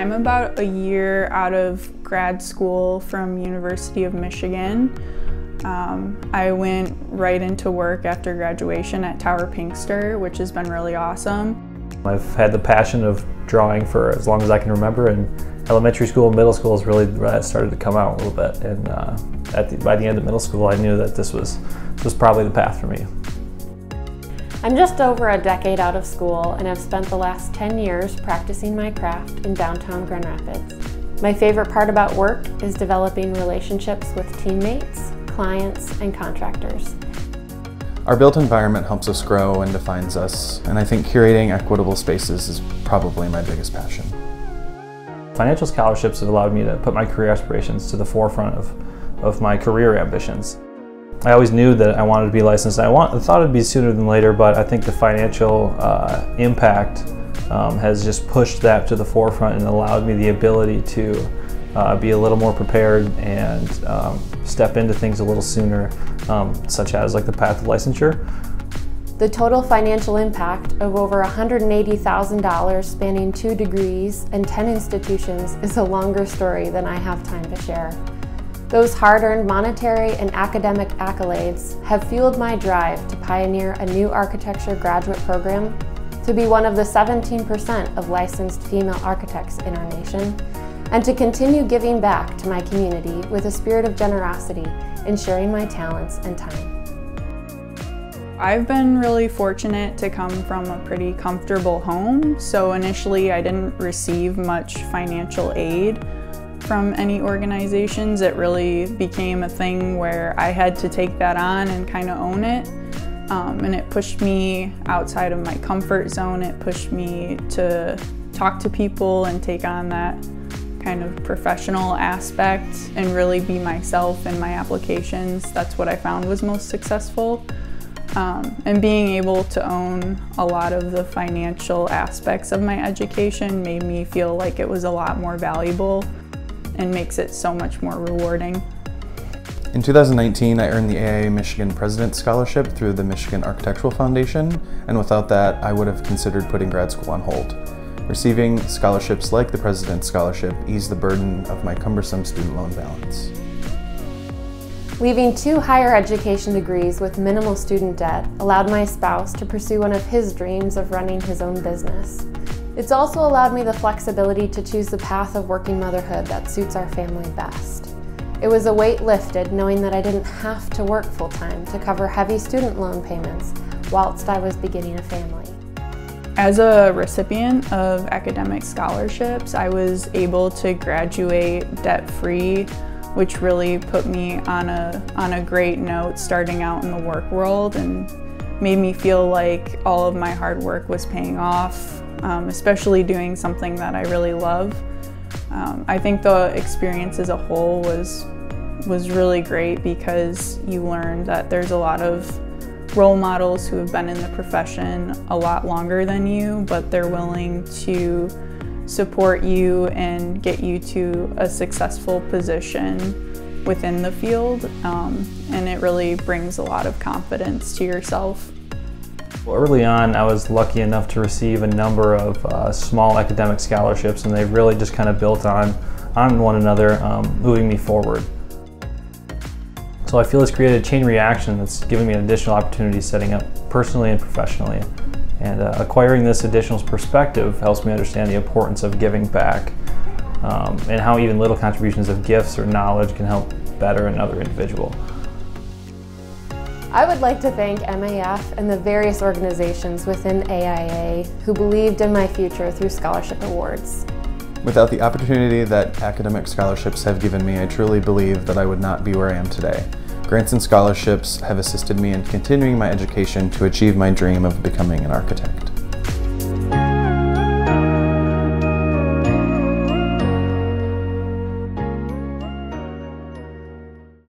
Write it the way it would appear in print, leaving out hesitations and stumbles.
I'm about a year out of grad school from University of Michigan. I went right into work after graduation at Tower Pinkster, which has been really awesome. I've had the passion of drawing for as long as I can remember, and elementary school and middle school is really where that started to come out a little bit. And by the end of middle school, I knew that this was probably the path for me. I'm just over a decade out of school and have spent the last 10 years practicing my craft in downtown Grand Rapids. My favorite part about work is developing relationships with teammates, clients, and contractors. Our built environment helps us grow and defines us, and I think curating equitable spaces is probably my biggest passion. Financial scholarships have allowed me to put my career aspirations to the forefront of my career ambitions. I always knew that I wanted to be licensed. I thought it'd be sooner than later, but I think the financial impact has just pushed that to the forefront and allowed me the ability to be a little more prepared and step into things a little sooner, such as like the path of licensure. The total financial impact of over $180,000 spanning 2 degrees and 10 institutions is a longer story than I have time to share. Those hard-earned monetary and academic accolades have fueled my drive to pioneer a new architecture graduate program, to be one of the 17% of licensed female architects in our nation, and to continue giving back to my community with a spirit of generosity in sharing my talents and time. I've been really fortunate to come from a pretty comfortable home, so initially I didn't receive much financial aid from any organizations. It really became a thing where I had to take that on and kind of own it. And it pushed me outside of my comfort zone. It pushed me to talk to people and take on that kind of professional aspect and really be myself in my applications. That's what I found was most successful. And being able to own a lot of the financial aspects of my education made me feel like it was a lot more valuable and makes it so much more rewarding. In 2019, I earned the AIA Michigan President's Scholarship through the Michigan Architectural Foundation, and without that, I would have considered putting grad school on hold. Receiving scholarships like the President's Scholarship eased the burden of my cumbersome student loan balance. Leaving 2 higher education degrees with minimal student debt allowed my spouse to pursue one of his dreams of running his own business. It's also allowed me the flexibility to choose the path of working motherhood that suits our family best. It was a weight lifted knowing that I didn't have to work full-time to cover heavy student loan payments whilst I was beginning a family. As a recipient of academic scholarships, I was able to graduate debt-free, which really put me on a great note starting out in the work world and made me feel like all of my hard work was paying off, especially doing something that I really love. I think the experience as a whole was really great because you learn that there's a lot of role models who have been in the profession a lot longer than you, but they're willing to support you and get you to a successful position within the field, and it really brings a lot of confidence to yourself. Well, early on, I was lucky enough to receive a number of small academic scholarships, and they really just kind of built on one another, moving me forward. So I feel it's created a chain reaction that's given me an additional opportunity setting up personally and professionally. And acquiring this additional perspective helps me understand the importance of giving back and how even little contributions of gifts or knowledge can help better another individual. I would like to thank MAF and the various organizations within AIA who believed in my future through scholarship awards. Without the opportunity that academic scholarships have given me, I truly believe that I would not be where I am today. Grants and scholarships have assisted me in continuing my education to achieve my dream of becoming an architect.